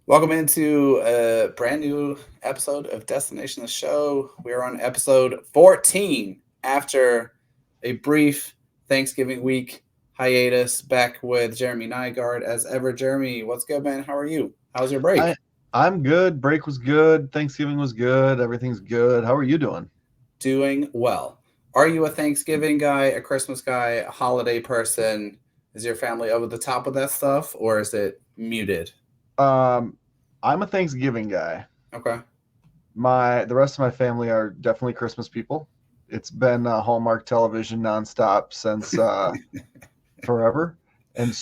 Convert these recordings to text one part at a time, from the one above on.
Welcome into a brand new episode of Destination the Show. We are on episode 14 after a brief Thanksgiving week hiatus. Back with Jeremy Nygaard as ever. Jeremy, what's good, man? How are you? How's your I break? I'm good. Break was good. Thanksgiving was good. Everything's good. How are you doing? Doing well. Are you a Thanksgiving guy, a Christmas guy, a holiday person? Is your family over the top with that stuff or is it muted? Um, I'm a Thanksgiving guy. Okay. The rest of my family are definitely Christmas people. It's been Hallmark television nonstop since forever, and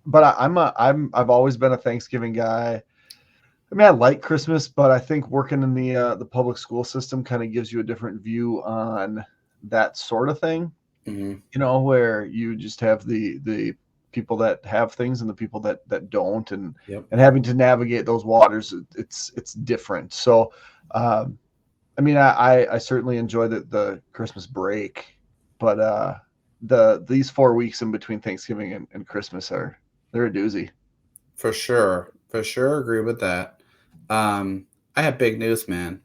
but I've always been a Thanksgiving guy. I mean, I like Christmas, but I think working in the public school system kind of gives you a different view on that sort of thing. hmm Where you just have the people that have things and the people that don't, and Yep. having to navigate those waters, it's different. So, um, I mean, I certainly enjoy the Christmas break, but these 4 weeks in between Thanksgiving and Christmas they're a doozy. For sure. For sure agree with that. Um, I have big news, man.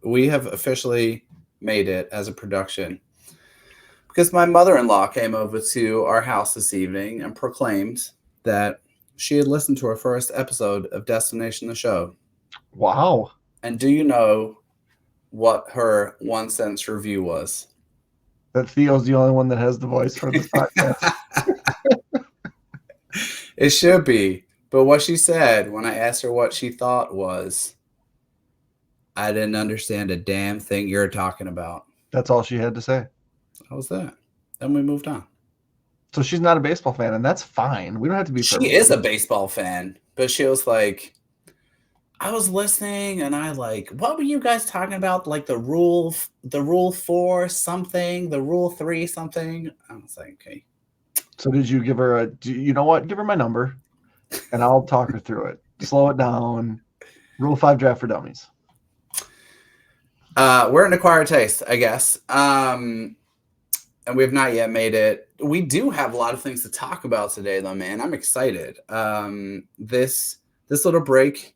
We have officially made it as a production because my mother in law came over to our house this evening and proclaimed that she had listened to our first episode of Destination the Show. Wow, And do you know what her 1 cents review was? that Theo's the only one that has the voice for this podcast. It should be. But what she said when I asked her what she thought was, I didn't understand a damn thing you're talking about. That's all she had to say. How was that? Then we moved on. So she's not a baseball fan, and that's fine. We don't have to be for She is a everybody. baseball fan, but she was like, I was listening and I like, what were you guys talking about? Like the rule four something, the rule three something. I was like, okay. So did you give her you know what? Give her my number, and I'll talk her through it. Slow it down. Rule 5 draft for dummies. We're an acquired taste, I guess. And we have not yet made it. We do have a lot of things to talk about today, though, man. I'm excited. This little break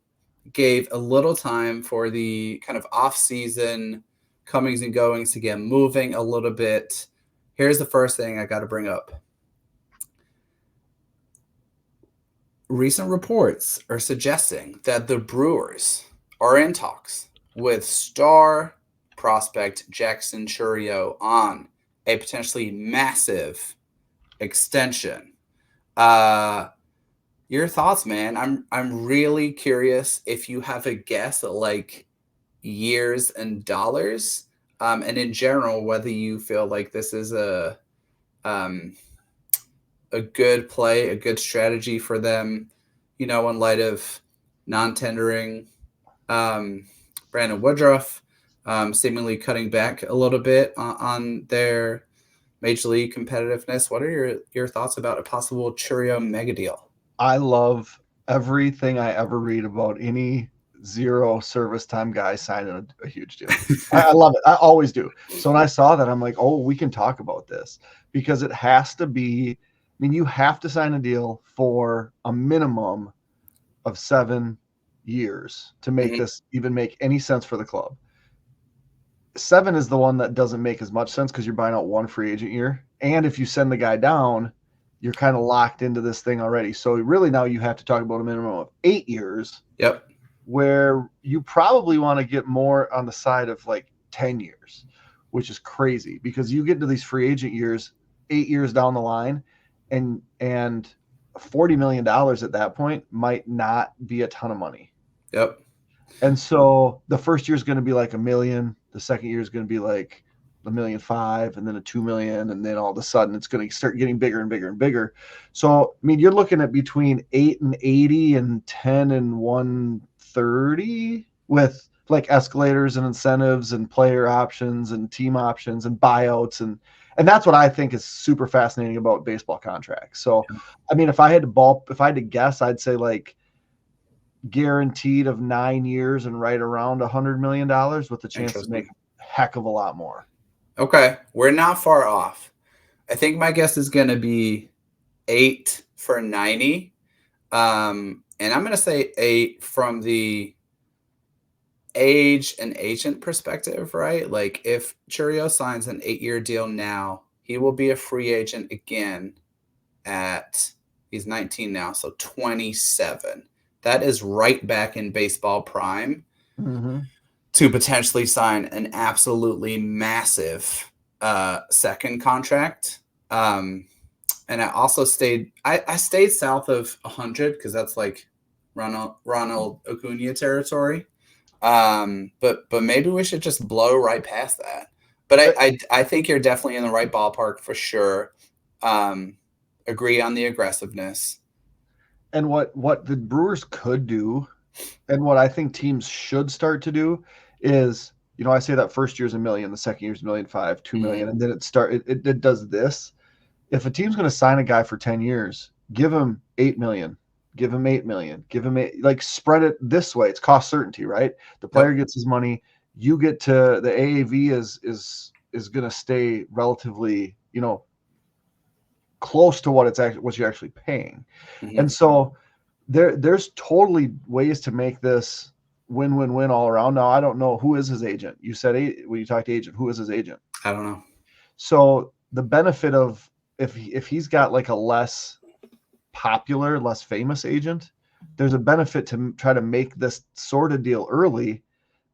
gave a little time for the kind of off season comings and goings to get moving a little bit. Here's the first thing I got to bring up. Recent reports are suggesting that the Brewers are in talks with star prospect Jackson Chourio on a potentially massive extension. Uh, your thoughts, man? I'm really curious if you have a guess at like years and dollars, and in general whether you feel like this is um, a good play, a good strategy for them, in light of non-tendering um, Brandon Woodruff, seemingly cutting back a little bit on their major league competitiveness. What are your thoughts about a possible Churio mega deal? I love everything I ever read about any zero service time guy signing a huge deal. I love it. I always do. So when I saw that, I'm like, oh, we can talk about this because it has to be. I mean, you have to sign a deal for a minimum of 7 years to make Mhm. this even make any sense for the club. 7 is the one that doesn't make as much sense because you're buying out one free agent year. And if you send the guy down, you're kind of locked into this thing already. So really now you have to talk about a minimum of 8 years Yep. where you probably want to get more on the side of like 10 years, which is crazy because you get into these free agent years 8 years down the line, and $40 million at that point might not be a ton of money. Yep. And so the first year is going to be like a million. The second year is going to be like a 1.5 million, and then a 2 million, and then all of a sudden it's going to start getting bigger and bigger and bigger. So I mean, you're looking at between 8 and 80 and 10 and 130 with like escalators and incentives and player options and team options and buyouts, and that's what I think is super fascinating about baseball contracts. So I mean, if I had to guess, I'd say like guaranteed of 9 years and right around $100 million with the chance to make Interesting. a heck of a lot more. Okay, we're not far off. I think my guess is going to be 8 for 90. And I'm going to say 8 from the age and agent perspective, right? Like if Chourio signs an 8-year deal now, he will be a free agent again he's 19 now, so 27. That is right back in baseball prime to potentially sign an absolutely massive second contract. And I also stayed south of 100 because that's like Ronald Acuna territory. But maybe we should just blow right past that. But I think you're definitely in the right ballpark for sure. Agree on the aggressiveness. And what the Brewers could do, and what I think teams should start to do, is, I say that first year's $1 million, the second year's $1.5 million, $2 million, and then it does this. If a team's going to sign a guy for 10 years, give him $8 million, give him $8 million, give him spread it this way. It's cost certainty, right? The player gets his money. You get to the AAV is going to stay relatively, close to what you're actually paying. And so there's totally ways to make this win-win-win all around. Now, I don't know who is his agent. You said when you talked to agent, who is his agent? I don't know. So the benefit of if he's got like a less popular, less famous agent, there's a benefit to try to make this sort of deal early,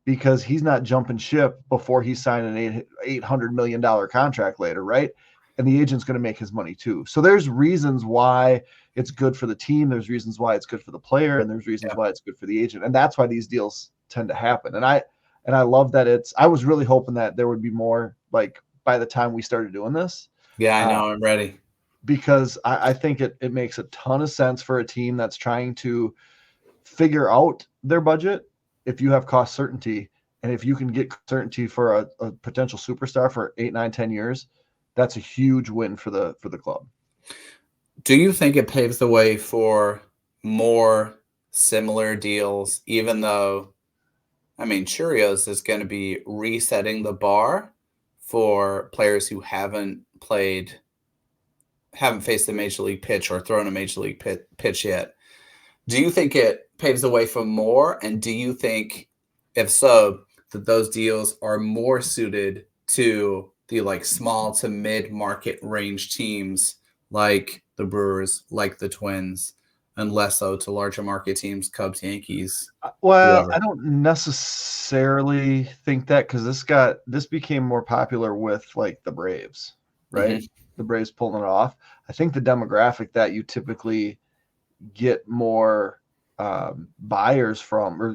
because he's not jumping ship before he signed an $800 million contract later, right? And the agent's going to make his money too. So there's reasons why it's good for the team. There's reasons why it's good for the player, and there's reasons why it's good for the agent. And that's why these deals tend to happen. And I love that I was really hoping that there would be more, like, by the time we started doing this. Yeah, I know. I'm ready. Because I think it makes a ton of sense for a team that's trying to figure out their budget. If you have cost certainty, and if you can get certainty for a potential superstar for 8, 9, 10 years, that's a huge win for the club. Do you think it paves the way for more similar deals, even though, Chourios is going to be resetting the bar for players who haven't faced a major league pitch or thrown a major league pitch yet? Do you think it paves the way for more? And do you think, if so, that those deals are more suited to the small to mid market range teams like the Brewers, like the Twins, and less so to larger market teams, Cubs, Yankees? Well, whoever? I don't necessarily think that, because this became more popular with the Braves, right? The Braves pulling it off. I think the demographic that you typically get more buyers from, or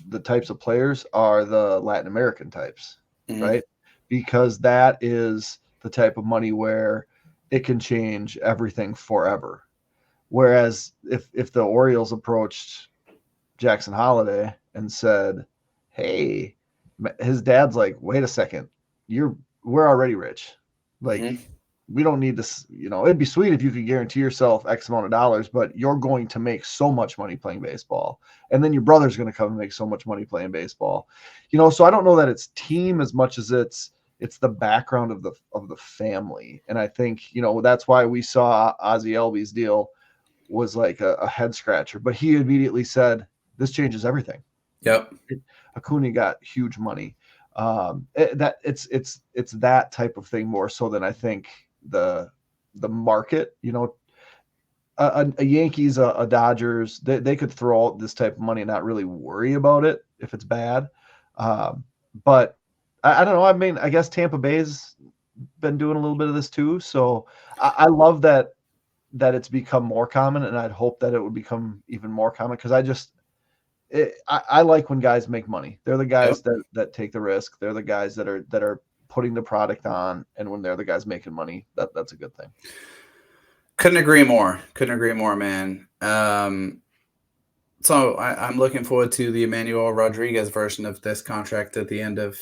the types of players, are the Latin American types, right? Because that is the type of money where it can change everything forever. Whereas if the Orioles approached Jackson Holiday and said, hey, his dad's like, wait a second, we're already rich, we don't need this. It'd be sweet if you could guarantee yourself X amount of dollars, but you're going to make so much money playing baseball. And then your brother's going to come and make so much money playing baseball. So I don't know that it's team as much as it's the background of the family. And I think, that's why we saw Ozzie Albies deal was like a head scratcher, but he immediately said, this changes everything. Yep. Acuna got huge money. It's that type of thing more so than I think the market. A Yankees, a Dodgers, they could throw out this type of money and not really worry about it if it's bad. But I don't know. I guess Tampa Bay's been doing a little bit of this too. So I love that it's become more common, and I'd hope that it would become even more common, because I like when guys make money. They're the guys that take the risk. They're the guys that are putting the product on, and when they're the guys making money, that's a good thing. Couldn't agree more, man. So I'm looking forward to the Emmanuel Rodriguez version of this contract at the end of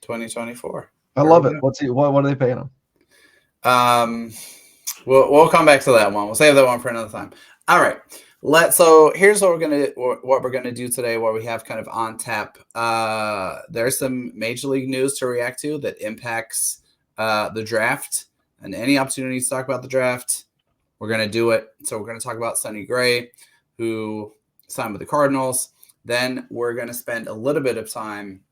2024. I love it. What are they paying him? We'll come back to that one. We'll save that one for another time. All right. So here's what we're gonna do today, where we have kind of on tap. There's some major league news to react to that impacts the draft, and any opportunity to talk about the draft, We're going to do it. So we're going to talk about Sonny Gray, who signed with the Cardinals. Then we're going to spend a little bit of time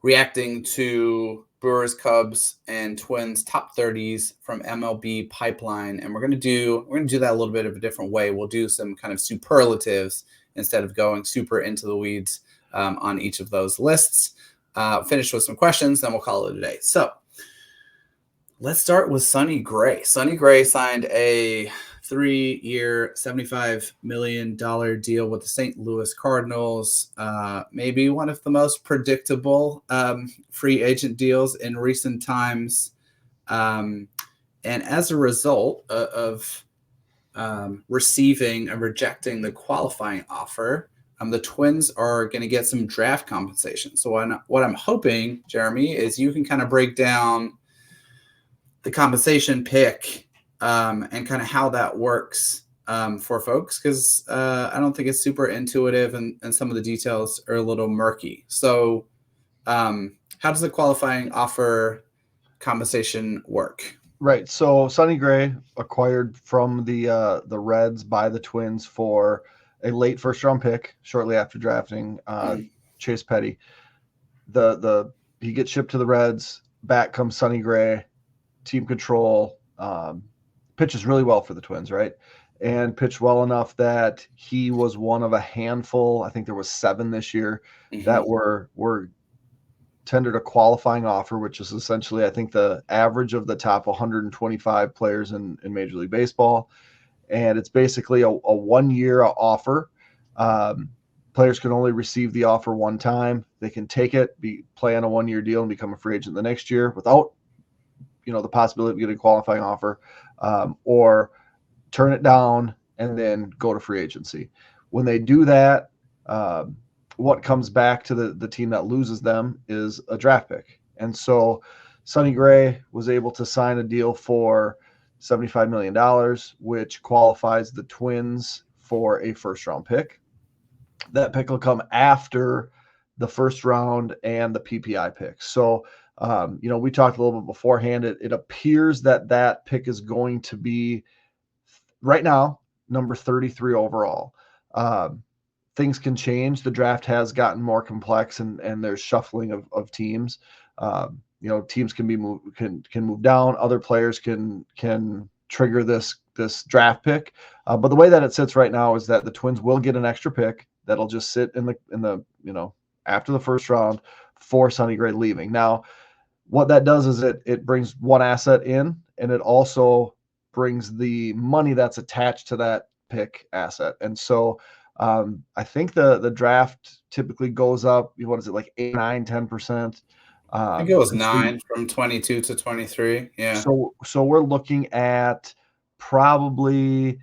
reacting to Brewers, Cubs, and Twins top 30s from MLB Pipeline, and we're gonna do that a little bit of a different way. We'll do some kind of superlatives instead of going super into the weeds on each of those lists. Finish with some questions, then we'll call it a day. So let's start with Sonny Gray. Sonny Gray signed a 3-year, $75 million deal with the St. Louis Cardinals. Maybe one of the most predictable free agent deals in recent times. And as a result of receiving and rejecting the qualifying offer, the Twins are going to get some draft compensation. So what I'm hoping, Jeremy, is you can kind of break down the compensation pick and kind of how that works for folks, because I don't think it's super intuitive and some of the details are a little murky. So how does the qualifying offer compensation work? Right. So Sonny Gray acquired from the Reds by the Twins for a late first-round pick shortly after drafting Chase Petty. He gets shipped to the Reds. Back comes Sonny Gray, team control, pitches really well for the Twins, right? And pitched well enough that he was one of a handful, I think there was 7 this year, that were tendered a qualifying offer, which is essentially, I think, the average of the top 125 players in Major League Baseball. And it's basically a 1-year offer. Players can only receive the offer one time. They can take it, play on a 1-year deal, and become a free agent the next year without the possibility of getting a qualifying offer, or turn it down and then go to free agency. When they do that, what comes back to the team that loses them is a draft pick. And so Sonny Gray was able to sign a deal for $75 million, which qualifies the Twins for a first-round pick. That pick will come after the first round and the PPI pick. So we talked a little bit beforehand. It appears that pick is going to be, right now, number 33 overall. Things can change. The draft has gotten more complex, and there's shuffling of teams. Teams can move down. Other players can trigger this draft pick. But the way that it sits right now is that the Twins will get an extra pick that'll just sit in the after the first round for Sonny Gray leaving. Now, what that does is it brings one asset in, and it also brings the money that's attached to that pick asset. And so I think the draft typically goes up, what is it, like 8, 9, 10%? I think it was 9 from 22 to 23. Yeah. So we're looking at probably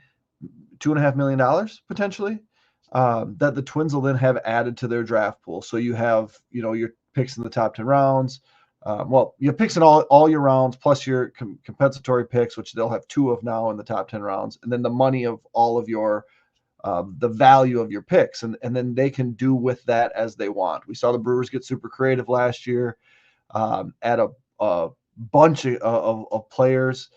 $2.5 million potentially that the Twins will then have added to their draft pool. So you have, your picks in the top 10 rounds. Your picks in all your rounds, plus your compensatory picks, which they'll have 2 of now in the top 10 rounds, and then the money of all of your the value of your picks, and then they can do with that as they want. We saw the Brewers get super creative last year, at a bunch of players.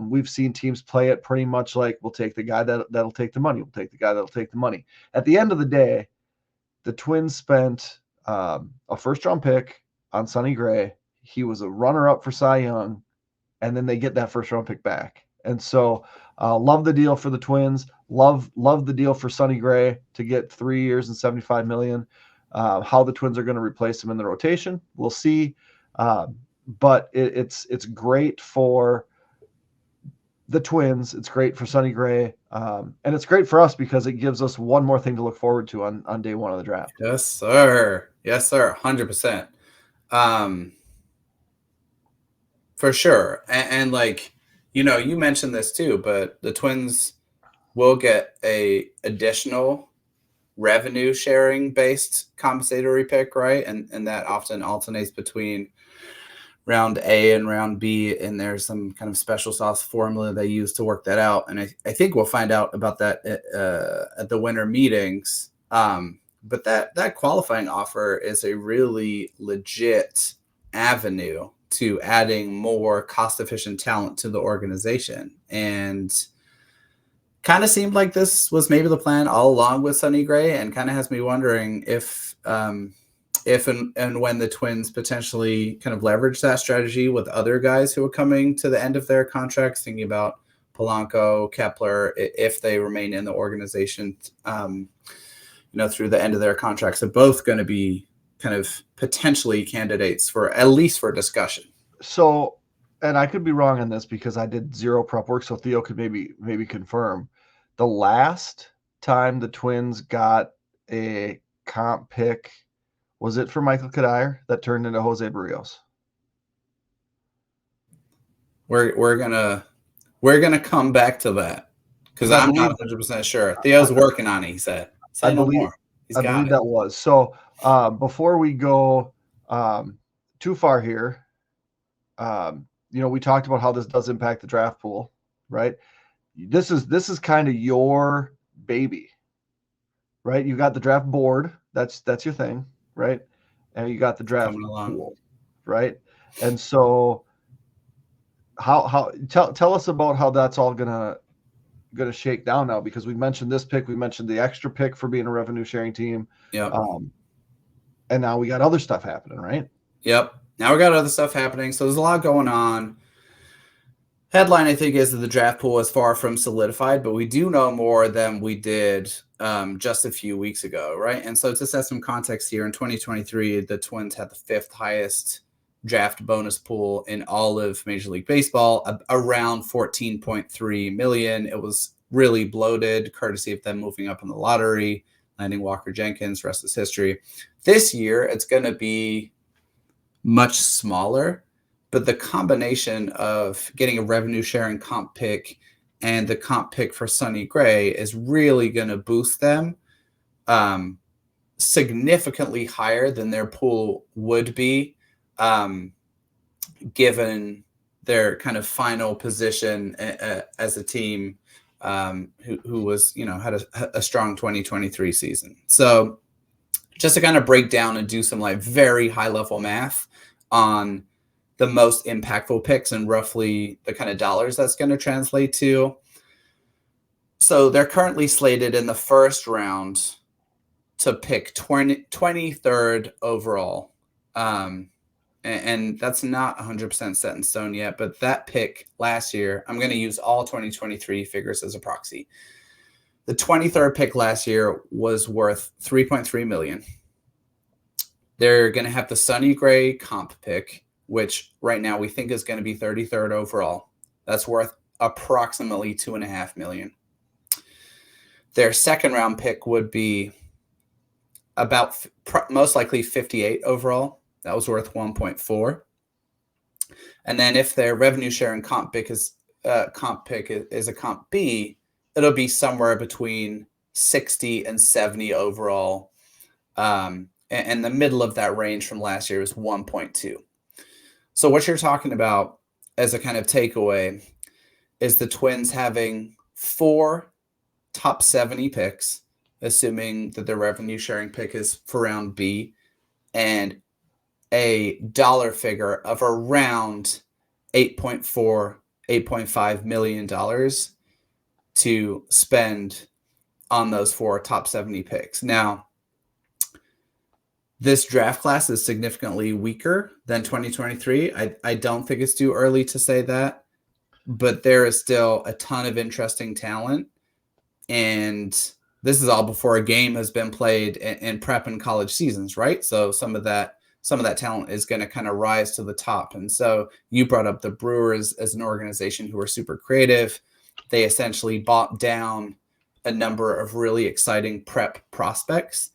We've seen teams play it pretty much like, we'll take the guy that'll take the money. We'll take the guy that'll take the money. At the end of the day, the Twins spent a first-round pick on Sonny Gray. He was a runner-up for Cy Young, and then they get that first-round pick back. And so love the deal for the Twins. Love the deal for Sonny Gray to get 3 years and $75 million. How the Twins are going to replace him in the rotation, we'll see. But it's great for the Twins. It's great for Sonny Gray. And it's great for us because it gives us one more thing to look forward to on day one of the draft. Yes, sir. Yes, sir. 100%. For sure. And you mentioned this too, but the Twins will get a additional revenue sharing based compensatory pick, right? And that often alternates between round A and round B, and there's some kind of special sauce formula they use to work that out. And I think we'll find out about that at the winter meetings. But that qualifying offer is a really legit avenue to adding more cost-efficient talent to the organization. And kind of seemed like this was maybe the plan all along with Sonny Gray, and kind of has me wondering if and when the Twins potentially kind of leverage that strategy with other guys who are coming to the end of their contracts, thinking about Polanco, Kepler, if they remain in the organization, through the end of their contracts, are both going to be kind of potentially candidates for at least for discussion. So, and I could be wrong on this because I did zero prep work, so Theo could maybe confirm. The last time the Twins got a comp pick, was it for Michael Kadire that turned into Jose Barrios? We're gonna come back to that because I'm not 100% sure. Theo's working on it. He said, "Say no more." He's got it. I believe that was so. Before we go too far here, we talked about how this does impact the draft pool, right? This is kind of your baby, right? You got the draft board. That's your thing, right? And you got the draft pool, right? And so, tell us about how that's all gonna shake down now, because we mentioned this pick, we mentioned the extra pick for being a revenue sharing team. Yep. And now we got other stuff happening, right? Yep. Now we got other stuff happening. So there's a lot going on. Headline, I think, is that the draft pool is far from solidified, but we do know more than we did just a few weeks ago, right? And so to set some context here, in 2023, the Twins had the 5th highest draft bonus pool in all of Major League Baseball, around $14.3 million. It was really bloated, courtesy of them moving up in the lottery, landing Walker Jenkins, rest is history. This year, it's going to be much smaller, but the combination of getting a revenue sharing comp pick and the comp pick for Sonny Gray is really going to boost them significantly higher than their pool would be, given their kind of final position as a team who was, had a strong 2023 season. So just to kind of break down and do some like very high level math on the most impactful picks and roughly the kind of dollars that's going to translate to. So they're currently slated in the first round to pick 23rd overall. And that's not 100% set in stone yet, but that pick last year, I'm going to use all 2023 figures as a proxy. The 23rd pick last year was worth $3.3 million. They're going to have the Sonny Gray comp pick, which right now we think is going to be 33rd overall. That's worth approximately $2.5 million. Their second round pick would be about most likely 58 overall. That was worth 1.4. And then if their revenue sharing comp pick is a comp B, it'll be somewhere between 60 and 70 overall. And the middle of that range from last year is 1.2. So what you're talking about as a kind of takeaway is the Twins having 4 top 70 picks, assuming that the revenue sharing pick is for round B, and a dollar figure of around $8.5 million to spend on those 4 top 70 picks. Now, this draft class is significantly weaker than 2023. I don't think it's too early to say that, but there is still a ton of interesting talent. And this is all before a game has been played in prep and college seasons, right? So some of that talent is going to kind of rise to the top. And so you brought up the Brewers as an organization who are super creative. They essentially bought down a number of really exciting prep prospects.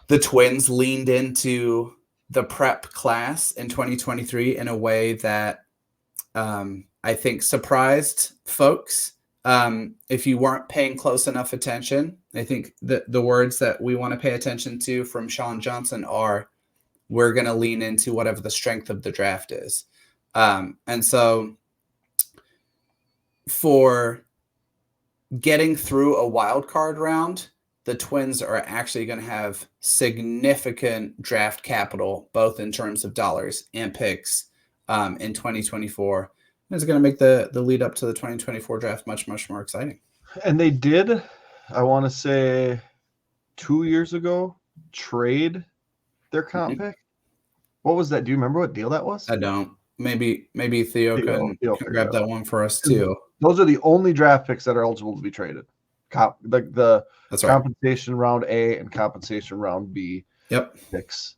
The Twins leaned into the prep class in 2023 in a way that I think surprised folks. If you weren't paying close enough attention, I think the words that we want to pay attention to from Sean Johnson are, we're going to lean into whatever the strength of the draft is. And so for getting through a wild card round the Twins are actually going to have significant draft capital, both in terms of dollars and picks in 2024. It's going to make the lead up to the 2024 draft much, much more exciting. And they did, I want to say 2 years ago, trade their comp pick. What was that? Do you remember what deal that was? I don't. Maybe Theo can grab that one for us too. Those are the only draft picks that are eligible to be traded. The That's right. Compensation round A and compensation round B picks.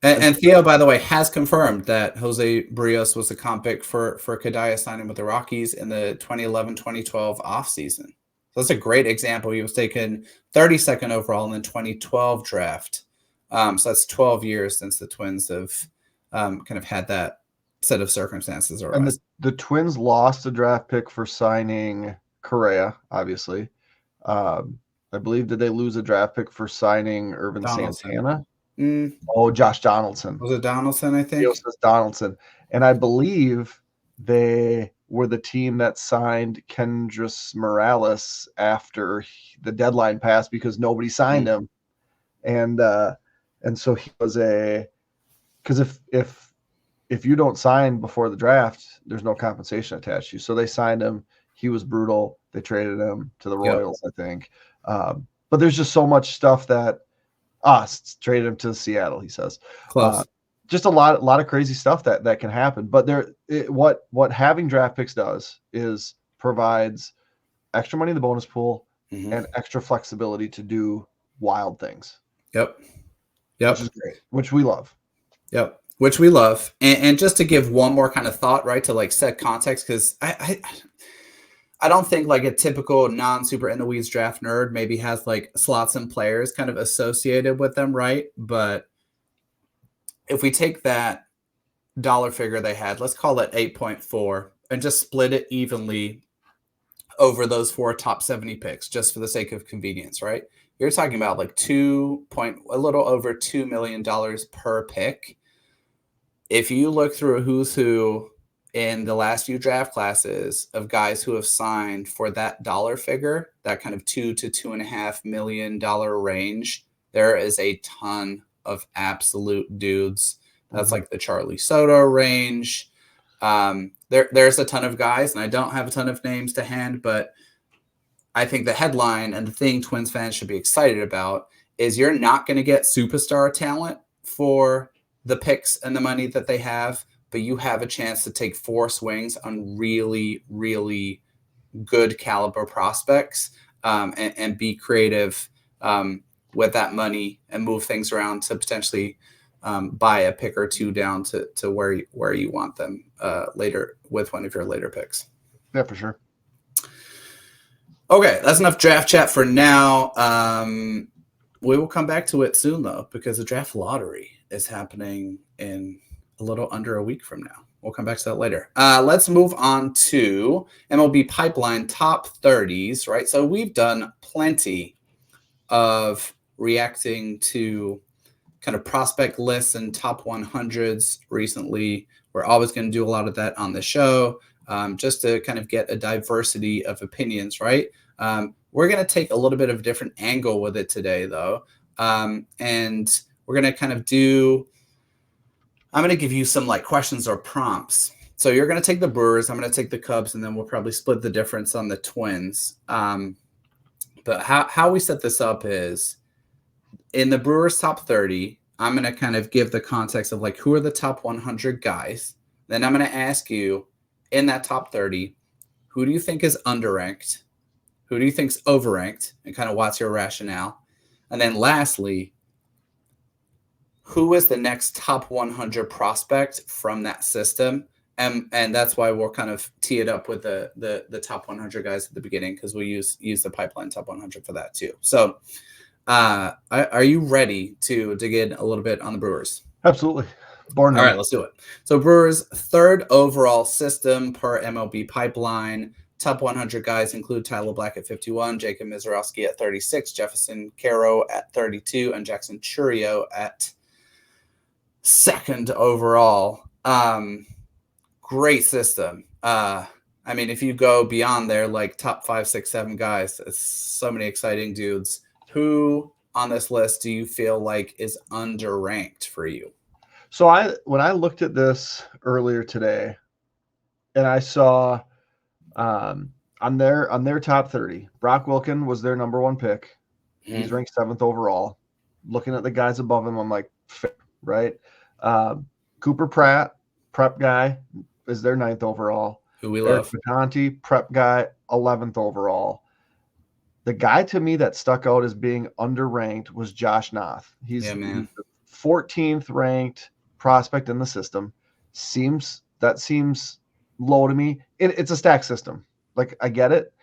And Theo, by the way, has confirmed that Jose Barrios was a comp pick for Kadaya signing with the Rockies in the 2011-2012 offseason. So that's a great example. He was taken 32nd overall in the 2012 draft. So that's 12 years since the Twins have kind of had that set of circumstances arise. And the Twins lost a draft pick for signing Correa, obviously. I believe, did they lose a draft pick for signing Irvin Santana? Oh, Josh Donaldson. Was it Donaldson, I think? It was Donaldson. And I believe they were the team that signed Kendrys Morales after the deadline passed because nobody signed him. And so he was because if you don't sign before the draft, there's no compensation attached to you. So they signed him. He was brutal. They traded him to the Royals, I think. But there's just so much stuff that traded him to Seattle, he says. Close. Just a lot of crazy stuff that can happen. But what having draft picks does is provides extra money in the bonus pool and extra flexibility to do wild things. Yep. Which is great, which we love. Yep. Which we love. And just to give one more kind of thought, right, to like set context, because I don't think like a typical non-super in the weeds draft nerd maybe has like slots and players kind of associated with them, right? But if we take that dollar figure they had, let's call it 8.4, and just split it evenly over those 4 top 70 picks, just for the sake of convenience, right? You're talking about like a little over $2 million per pick. If you look through a who's who in the last few draft classes of guys who have signed for that dollar figure, that kind of $2 to $2.5 million range, there is a ton of absolute dudes. That's like the Charlie Soto range. There's a ton of guys, and I don't have a ton of names to hand, but I think the headline and the thing Twins fans should be excited about is you're not going to get superstar talent for the picks and the money that they have, but you have a chance to take 4 swings on really, really good caliber prospects and be creative with that money and move things around to potentially buy a pick or 2 down to where you want them later with one of your later picks. Yeah, for sure. Okay, that's enough draft chat for now. We will come back to it soon, though, because the draft lottery is happening in a little under a week from now. We'll come back to that later. Let's move on to MLB Pipeline top 30s, right? So we've done plenty of reacting to kind of prospect lists and top 100s recently. We're always going to do a lot of that on the show, just to kind of get a diversity of opinions, right? We're going to take a little bit of a different angle with it today, though. And we're going to kind of I'm going to give you some like questions or prompts. So you're going to take the Brewers, I'm going to take the Cubs, and then we'll probably split the difference on the Twins. But how we set this up is in the Brewers top 30, I'm going to kind of give the context of like who are the top 100 guys. Then I'm going to ask you in that top 30, who do you think is underranked? Who do you think is overranked? And kind of what's your rationale? And then lastly, who is the next top 100 prospect from that system? And that's why we'll kind of tee it up with the top 100 guys at the beginning, because we use the Pipeline top 100 for that too. So are you ready to dig in a little bit on the Brewers? Absolutely. All right, let's do it. So Brewers 3rd overall system per MLB Pipeline. Top 100 guys include Tyler Black at 51, Jacob Mizorowski at 36, Jefferson Caro at 32, and Jackson Chourio at 2nd overall. Great system. I I mean, if you go beyond there, like top 5, 6, 7 guys, it's so many exciting dudes. Who on this list do you feel like is underranked for you? So when I looked at this earlier today, and I saw on their top 30, Brock Wilken was their number one pick. He's ranked 7th overall. Looking at the guys above him, I'm like, right? Cooper Pratt, prep guy, is their 9th overall. Who we Eric love. Batanti, prep guy, 11th overall. The guy to me that stuck out as being underranked was Josh Noth. He's the 14th ranked prospect in the system. Seems low to me. It's a stack system. Like, I get it.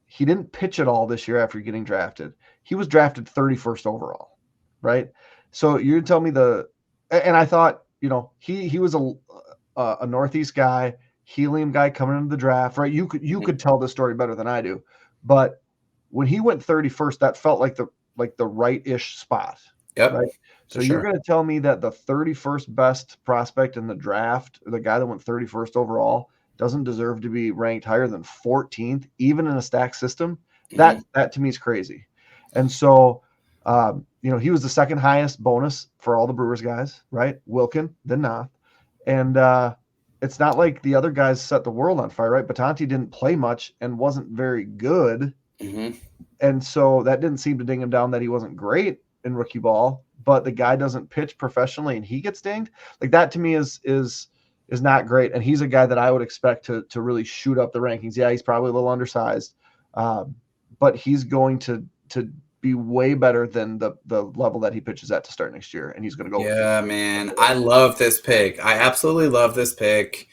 He didn't pitch at all this year after getting drafted. He was drafted 31st overall, right? So you tell me and I thought, he was a Northeast guy, helium guy coming into the draft, right? You could tell this story better than I do, but when he went 31st, that felt like the right-ish spot. Yep. Right. So you're going to tell me that the 31st best prospect in the draft, or the guy that went 31st overall, doesn't deserve to be ranked higher than 14th, even in a stack system? That to me is crazy. And so, he was the second highest bonus for all the Brewers guys, right? Wilken, then Noth. And it's not like the other guys set the world on fire, right? Batanti didn't play much and wasn't very good. And so that didn't seem to ding him down that he wasn't great in rookie ball, but the guy doesn't pitch professionally and he gets dinged. Like, that to me is not great. And he's a guy that I would expect to really shoot up the rankings. Yeah, he's probably a little undersized, but he's going to be way better than the level that he pitches at to start next year. And he's going to go. Yeah, man. I love this pick. I absolutely love this pick.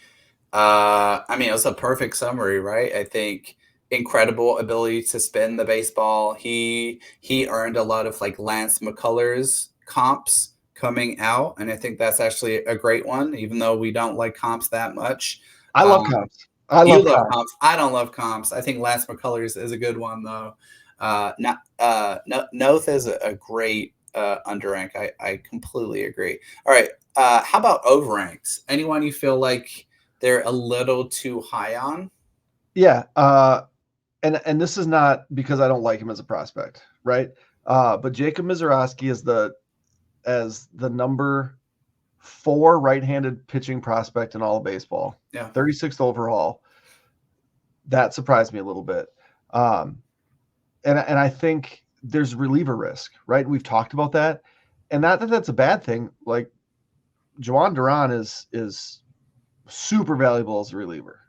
I mean, it was a perfect summary, right? I think incredible ability to spin the baseball. He earned a lot of like Lance McCullers comps coming out, and I think that's actually a great one, even though we don't like comps that much. I love comps. You love comps. I don't love comps. I think Lance McCullers is a good one, though. Noth is a great underrank. I completely agree. All right. How about overranks? Anyone you feel like they're a little too high on? Yeah. And this is not because I don't like him as a prospect, right? But Jacob Mizorowski is the number 4 right-handed pitching prospect in all of baseball. Yeah. 36th overall. That surprised me a little bit. And I think there's reliever risk, right? We've talked about that. And not that that's a bad thing. Like, Juan Duran is super valuable as a reliever.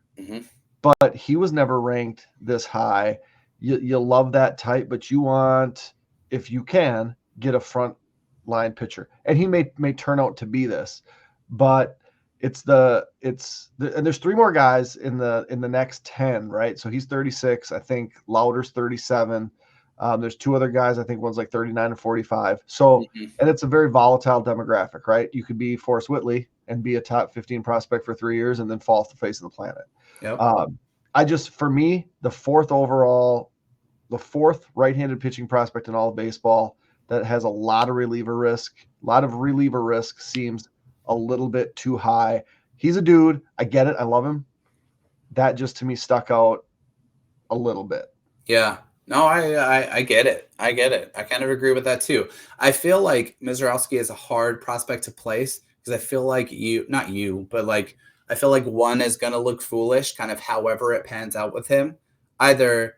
But he was never ranked this high. You love that type, but you want, if you can, get a front line pitcher. And he may turn out to be this, but and there's 3 more guys in the next 10, right? So he's 36. I think Lauder's 37. There's 2 other guys. I think one's like 39 or 45. So, and it's a very volatile demographic, right? You could be Forrest Whitley and be a top 15 prospect for 3 years and then fall off the face of the planet. Yep. For me, the 4th right-handed pitching prospect in all of baseball that has a lot of reliever risk. A lot of reliever risk seems a little bit too high. He's a dude. I get it. I love him. That just to me stuck out a little bit. Yeah. No, I get it. I get it. I kind of agree with that too. I feel like Mizorowski is a hard prospect to place because I feel like I feel like one is going to look foolish kind of however it pans out with him. Either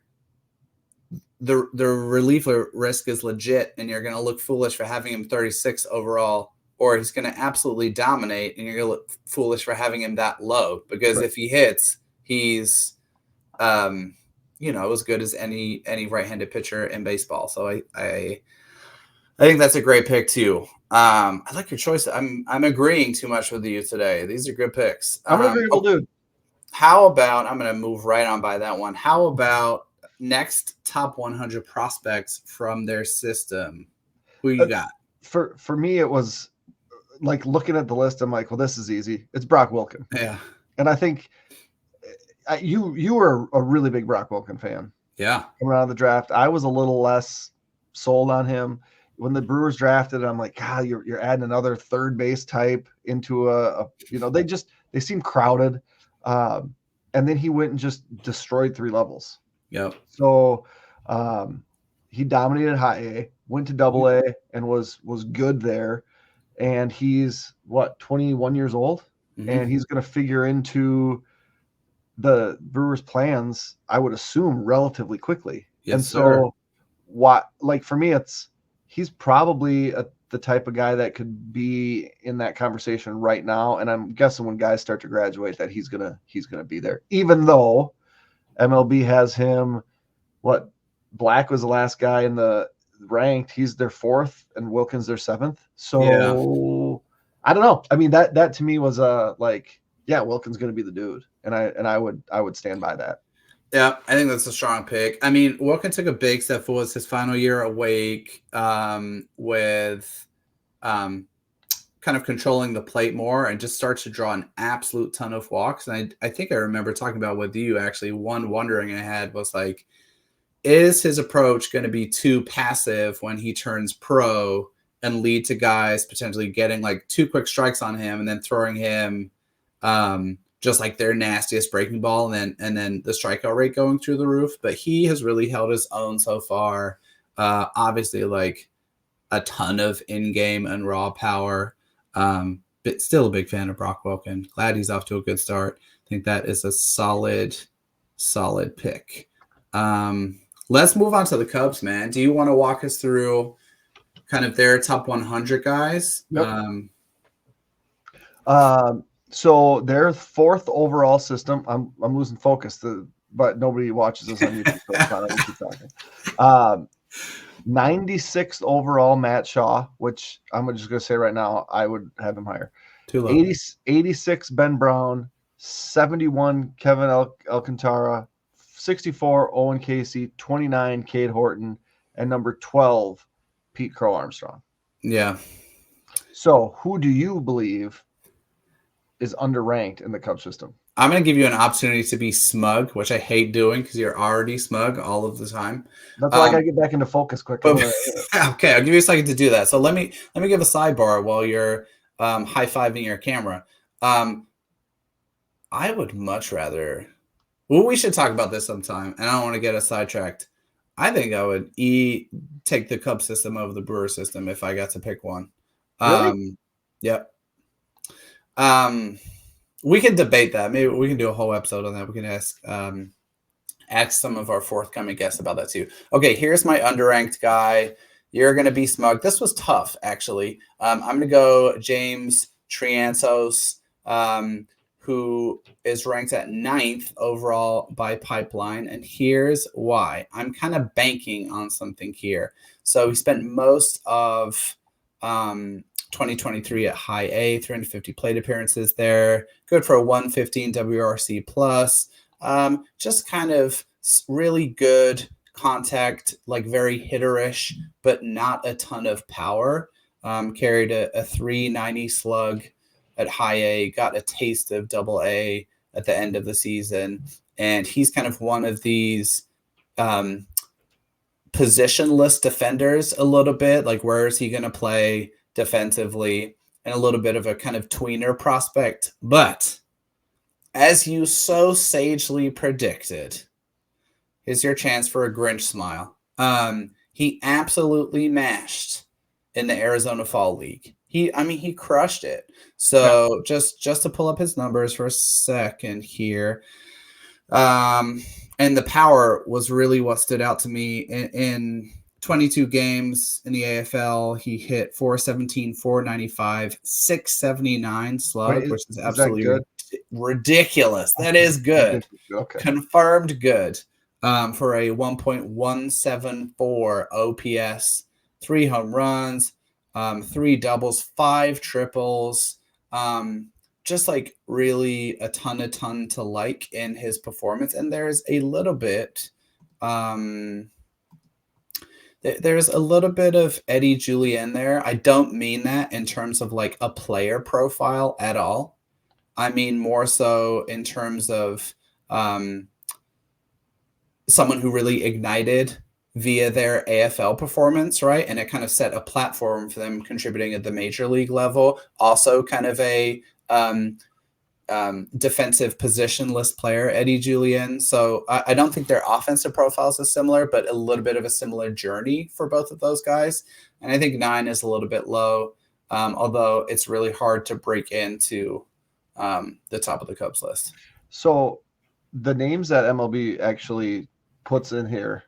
the reliever risk is legit and you're going to look foolish for having him 36 overall, or he's going to absolutely dominate and you're going to look foolish for having him that low. Because if he hits, he's as good as any right-handed pitcher in baseball. So I think that's a great pick too. I like your choice. I'm agreeing too much with you today. These are good picks. I'm an agreeable dude. How about, I'm going to move right on by that one. How about next top 100 prospects from their system? Who you got? For me, it was like looking at the list. I'm like, well, this is easy. It's Brock Wilken. Yeah. And I think you were a really big Brock Wilken fan. Yeah. Coming out of the draft, I was a little less sold on him. When the Brewers drafted, I'm like, God, you're adding another third base type into they seem crowded. and then he went and just destroyed 3 levels. Yep. So he dominated high A, went to double A, and was good there. And he's 21 years old, and he's going to figure into the Brewers' plans, I would assume, relatively quickly. Yes, and so, for me, he's probably the type of guy that could be in that conversation right now. And I'm guessing when guys start to graduate, that he's gonna be there. Even though MLB has him, Black was the last guy in the ranked. He's their 4th, and Wilkins their 7th. So yeah. I don't know. I mean, that to me was Wilkins going to be the dude, and I would stand by that. Yeah, I think that's a strong pick. I mean, Wilkins took a big step forward his final year awake, with kind of controlling the plate more, and just starts to draw an absolute ton of walks. And I think I remember talking about with you, actually, one wondering I had was like, is his approach going to be too passive when he turns pro and lead to guys potentially getting like 2 quick strikes on him and then throwing him just like their nastiest breaking ball, and then the strikeout rate going through the roof? But he has really held his own so far. Obviously, like a ton of in-game and raw power, but still a big fan of Brock Wilken. Glad he's off to a good start. I think that is a solid pick. Let's move on to the Cubs, man. Do you want to walk us through kind of their top 100 guys? Yep. So their 4th overall system. I'm losing focus, but nobody watches us on YouTube, so it's fine. I can keep talking. 96th overall, Matt Shaw, which I'm just going to say right now, I would have him higher. Too low. 86 Ben Brown, 71 Kevin Alcantara, 64 Owen Casey, 29 Cade Horton, and number 12 Pete Crow Armstrong. Yeah. So who do you believe is underranked in the Cubs system? I'm going to give you an opportunity to be smug, which I hate doing because you're already smug all of the time. That's why I got to get back into focus quick. Okay, I'll give you a second to do that. So let me give a sidebar while you're high-fiving your camera. I would much rather. Well, we should talk about this sometime, and I don't want to get us sidetracked. I think I would take the Cubs system over the Brewer system if I got to pick one. Really? Yep. We can debate that. Maybe we can do a whole episode on that. We can ask some of our forthcoming guests about that too. Okay, here's my underranked guy. You're going to be smug. This was tough, actually. I'm going to go James Triantos, who is ranked at 9th overall by Pipeline. And here's why. I'm kind of banking on something here. So he spent most of 2023 at high A, 350 plate appearances there. Good for a 115 WRC plus. Just kind of really good contact, like very hitterish, but not a ton of power. Carried a 390 slug at high A, got a taste of double A at the end of the season. And he's kind of one of these positionless defenders a little bit. Like, where is he going to play defensively? And a little bit of a kind of tweener prospect. But as you so sagely predicted, here's your chance for a Grinch smile. He absolutely mashed in the Arizona Fall League. He crushed it. So just to pull up his numbers for a second here. And the power was really what stood out to me. In 22 games in the AFL, he hit 417, 495, 679 slug, which is absolutely ridiculous. That is good. Okay. Confirmed good for a 1.174 OPS, 3 home runs, 3 doubles, 5 triples. Just like really a ton to like in his performance. And there's a little bit of Eddie Julien there. I don't mean that in terms of like a player profile at all. I mean more so in terms of someone who really ignited via their AFL performance, right? And it kind of set a platform for them contributing at the major league level. Also kind of a defensive positionless player, Eddie Julian. So I don't think their offensive profiles are similar, but a little bit of a similar journey for both of those guys. And I think 9 is a little bit low, although it's really hard to break into the top of the Cubs list. So the names that MLB actually puts in here,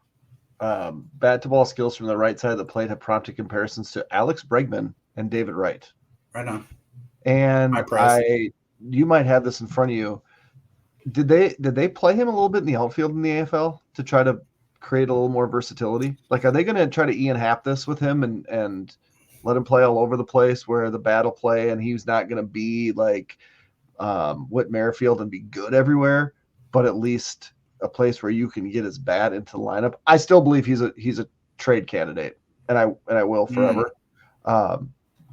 bat to ball skills from the right side of the plate have prompted comparisons to Alex Bregman and David Wright. Right on. And you might have this in front of you. Did they play him a little bit in the outfield in the AFL to try to create a little more versatility? Like, are they going to try to Ian Happ this with him and let him play all over the place where the bat will play and he's not going to be like Whit Merrifield and be good everywhere, but at least a place where you can get his bat into the lineup? I still believe he's a trade candidate, and I will forever.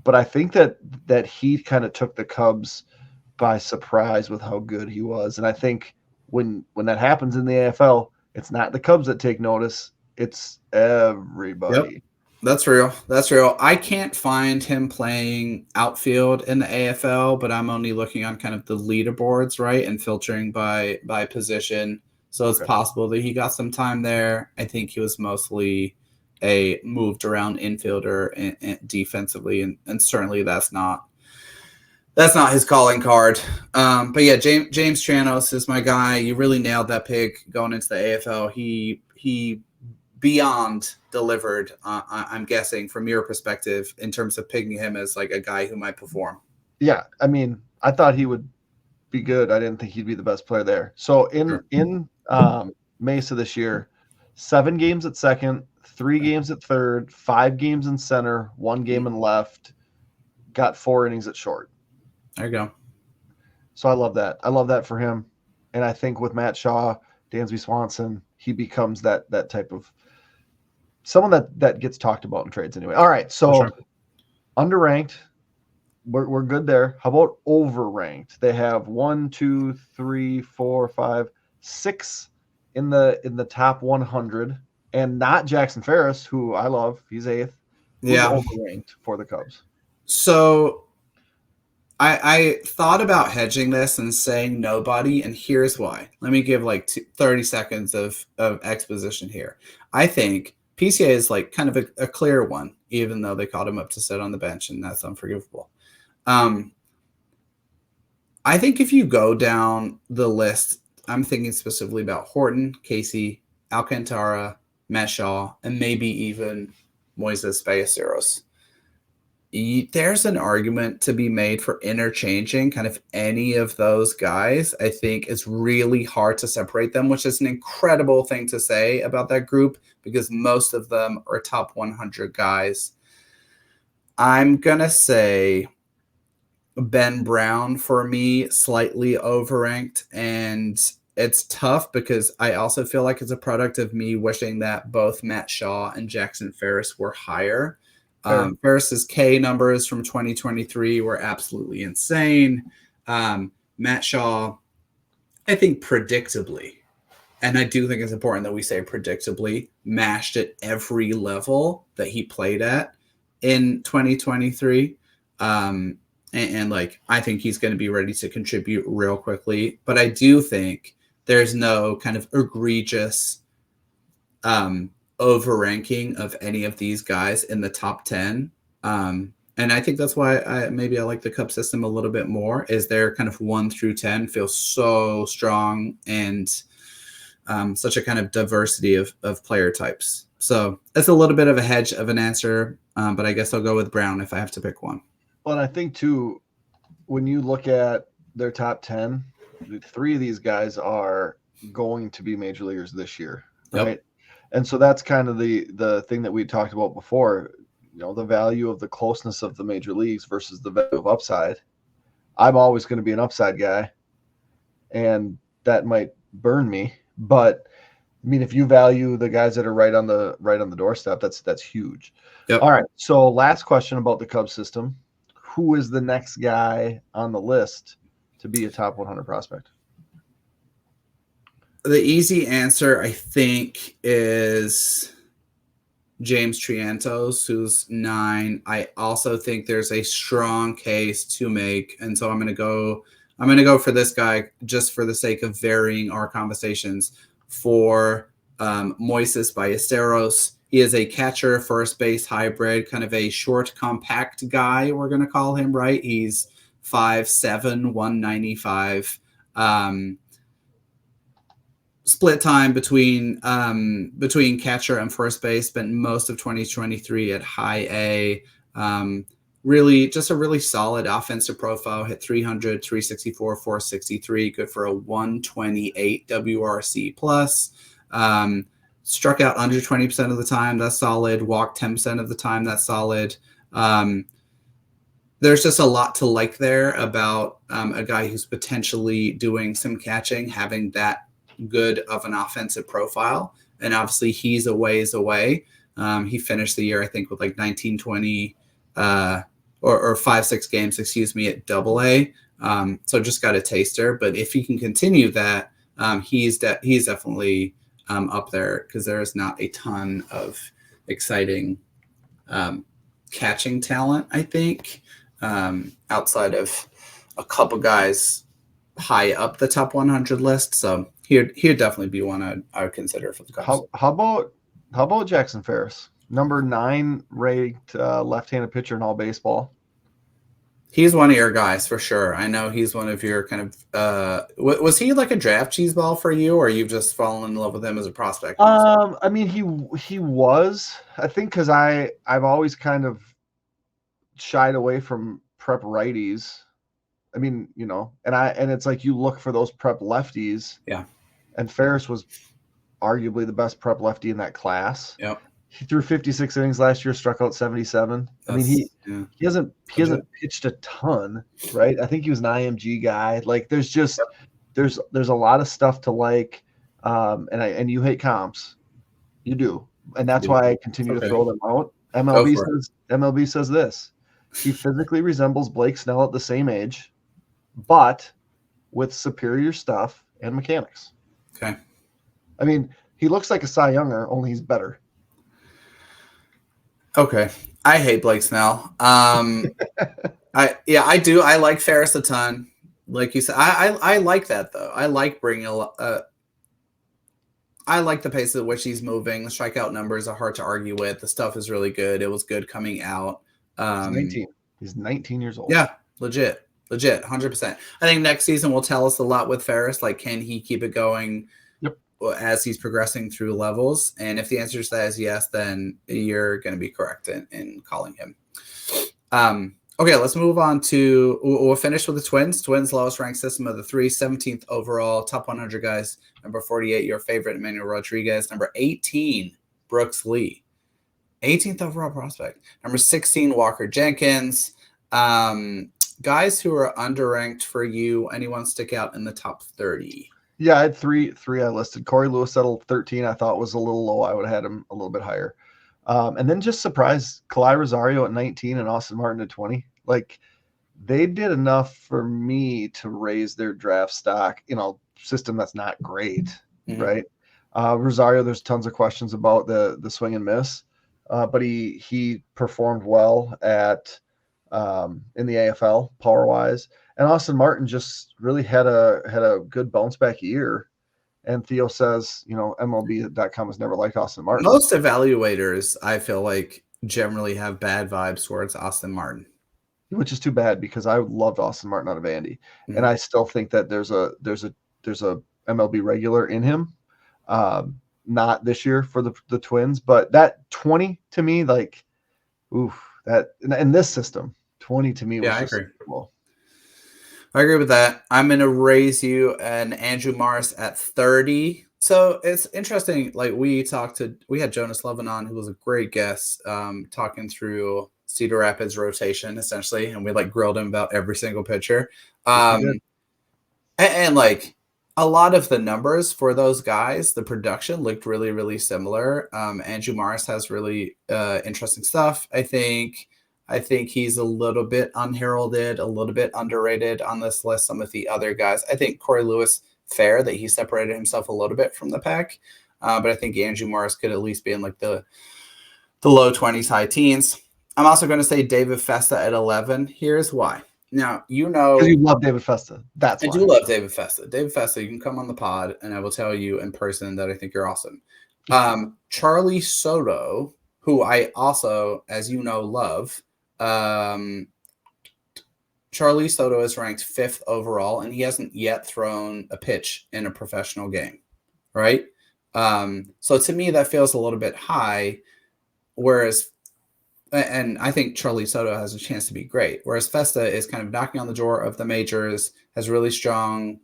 But I think that he kind of took the Cubs by surprise with how good he was. And I think when that happens in the AFL, it's not the Cubs that take notice. It's everybody. Yep. That's real. That's real. I can't find him playing outfield in the AFL, but I'm only looking on kind of the leaderboards, right, and filtering by position. So it's possible that he got some time there. I think he was mostly a moved around infielder and defensively, and certainly that's not his calling card. But yeah, James Tranos is my guy. You really nailed that pick going into the AFL. He beyond delivered, I'm guessing, from your perspective, in terms of picking him as like a guy who might perform. Yeah, I mean, I thought he would be good. I didn't think he'd be the best player there. So in Mesa this year, 7 games at second, 3 games at third, 5 games in center, 1 game in left, got 4 innings at short. There you go. So I love that. I love that for him. And I think with Matt Shaw, Dansby Swanson, he becomes that type of someone that gets talked about in trades anyway. All right, so underranked, we're good there. How about overranked? They have 1, 2, 3, 4, 5, 6 in the top 100, and not Jackson Ferris, who I love. He's 8th. Who's overranked for the Cubs? So I thought about hedging this and saying nobody, and here's why. Let me give like 30 seconds of exposition here. I think PCA is like kind of a clear one, even though they called him up to sit on the bench, and that's unforgivable. I think if you go down the list, I'm thinking specifically about Horton, Casey, Alcantara, Matt Shaw, and maybe even Moises Ballesteros. There's an argument to be made for interchanging kind of any of those guys. I think it's really hard to separate them, which is an incredible thing to say about that group because most of them are top 100 guys. I'm going to say Ben Brown for me, slightly overranked, and it's tough because I also feel like it's a product of me wishing that both Matt Shaw and Jackson Ferris were higher. Ferris's K numbers from 2023 were absolutely insane. Matt Shaw, I think predictably, and I do think it's important that we say predictably, mashed at every level that he played at in 2023. And like, I think he's going to be ready to contribute real quickly. But I do think there's no kind of egregious overranking of any of these guys in the top 10. And I think that's why I like the Cub system a little bit more, is their kind of 1 through 10 feels so strong and such a kind of diversity of player types. So it's a little bit of a hedge of an answer, but I guess I'll go with Brown if I have to pick one. Well, and I think too, when you look at their top 10, 3 of these guys are going to be major leaguers this year, right? Yep. And so that's kind of the thing that we talked about before, you know, the value of the closeness of the major leagues versus the value of upside. I'm always going to be an upside guy, and that might burn me. But I mean, if you value the guys that are right on the doorstep, that's huge. Yep. All right. So last question about the Cubs system: who is the next guy on the list to be a top 100 prospect? The easy answer, I think, is James Triantos, who's 9. I also think there's a strong case to make, and so I'm going to go I'm going to go for this guy just for the sake of varying our conversations for Moises Ballesteros. He is a catcher, first base hybrid, kind of a short, compact guy, we're going to call him, right? He's 5'7", 195. Split time between catcher and first base. Spent most of 2023 at high A. Really, just a really solid offensive profile. Hit 300, 364, 463. Good for a 128 WRC plus. Struck out under 20% of the time. That's solid. Walked 10% of the time. That's solid. There's just a lot to like there about a guy who's potentially doing some catching, having that good of an offensive profile. And obviously he's a ways away. He finished the year, I think, with like 19, 20 or 5-6 games, at Double-A. So just got a taster. But if he can continue that, he's definitely up there because there is not a ton of exciting catching talent, I think, outside of a couple guys high up the top 100 list. So he'd definitely be one I would consider for the Cubs. How about Jackson Ferris, number 9 ranked left-handed pitcher in all baseball? He's one of your guys for sure. I know he's one of your kind of was he like a draft cheese ball for you, or you've just fallen in love with him as a prospect? I mean, he was, I think, because I've always kind of shied away from prep righties. I mean, and it's like you look for those prep lefties. Yeah. And Ferris was arguably the best prep lefty in that class. Yep. He threw 56 innings last year, struck out 77. I mean, he hasn't pitched a ton, right? I think he was an IMG guy. Like, there's just there's a lot of stuff to like, and you hate comps, you do, and that's why I continue to throw them out. MLB says this: he physically resembles Blake Snell at the same age, but with superior stuff and mechanics. Okay. I mean, he looks like a Cy Younger, only he's better. Okay. I hate Blake Snell. I do. I like Ferris a ton. Like you said, I like that though. I like bringing I like the pace at which he's moving. The strikeout numbers are hard to argue with. The stuff is really good. It was good coming out. He's 19. He's 19 years old. Yeah, legit, 100%. I think next season will tell us a lot with Ferris. Like, can he keep it going as he's progressing through levels? And if the answer to that is yes, then you're going to be correct in calling him. Okay, let's move on to – we'll finish with the Twins. Twins, lowest ranked system of the 3, 17th overall, top 100 guys. Number 48, your favorite, Emmanuel Rodriguez. Number 18, Brooks Lee. 18th overall prospect. Number 16, Walker Jenkins. Guys who are underranked for you, anyone stick out in the top 30? Yeah, I had three I listed. Corey Lewis settled 13. I thought was a little low. I would have had him a little bit higher. And then just surprised Kalai Rosario at 19 and Austin Martin at 20. Like, they did enough for me to raise their draft stock in a system that's not great, right? Rosario, there's tons of questions about the swing and miss, but he performed well at in the AFL power wise. And Austin Martin just really had a good bounce back year. And Theo says, MLB.com has never liked Austin Martin. Most evaluators, I feel like, generally have bad vibes towards Austin Martin, which is too bad because I loved Austin Martin out of Andy, and I still think that there's a MLB regular in him. Not this year for the Twins, but that 20 to me, like, that in this system, 20 to me was I just agree. Cool. I agree with that. I'm going to raise you an Andrew Morris at 30. So it's interesting. Like, we had Jonas Levin on, who was a great guest, talking through Cedar Rapids rotation essentially. And we grilled him about every single pitcher. And like a lot of the numbers for those guys, the production looked really, really similar. Andrew Morris has really interesting stuff. I think he's a little bit unheralded, a little bit underrated on this list. Some of the other guys, I think Corey Lewis, fair that he separated himself a little bit from the pack. But I think Andrew Morris could at least be in like the low 20s, high teens. I'm also going to say David Festa at 11. Here's why. Now, Because you love David Festa. That's I why. do love David Festa. David Festa, you can come on the pod, and I will tell you in person that I think you're awesome. Charlie Soto, who I also, as you know, love. Charlie Soto is ranked 5th overall, and he hasn't yet thrown a pitch in a professional game, right? So to me, that feels a little bit high, whereas, and I think Charlie Soto has a chance to be great, whereas Festa is kind of knocking on the door of the majors, has really strong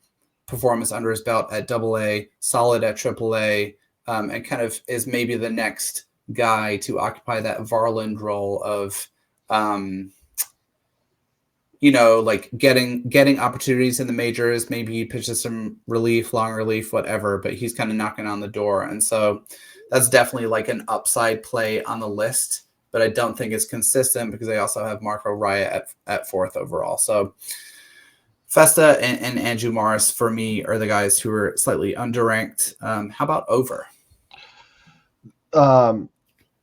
performance under his belt at AA, solid at AAA, and kind of is maybe the next guy to occupy that Varland role of like getting opportunities in the majors. Maybe he pitches some relief, long relief, whatever, but he's kind of knocking on the door. And so that's definitely like an upside play on the list, but I don't think it's consistent because I also have Marco Raya at 4th overall. So Festa and Andrew Morris for me are the guys who are slightly underranked. How about over? I'll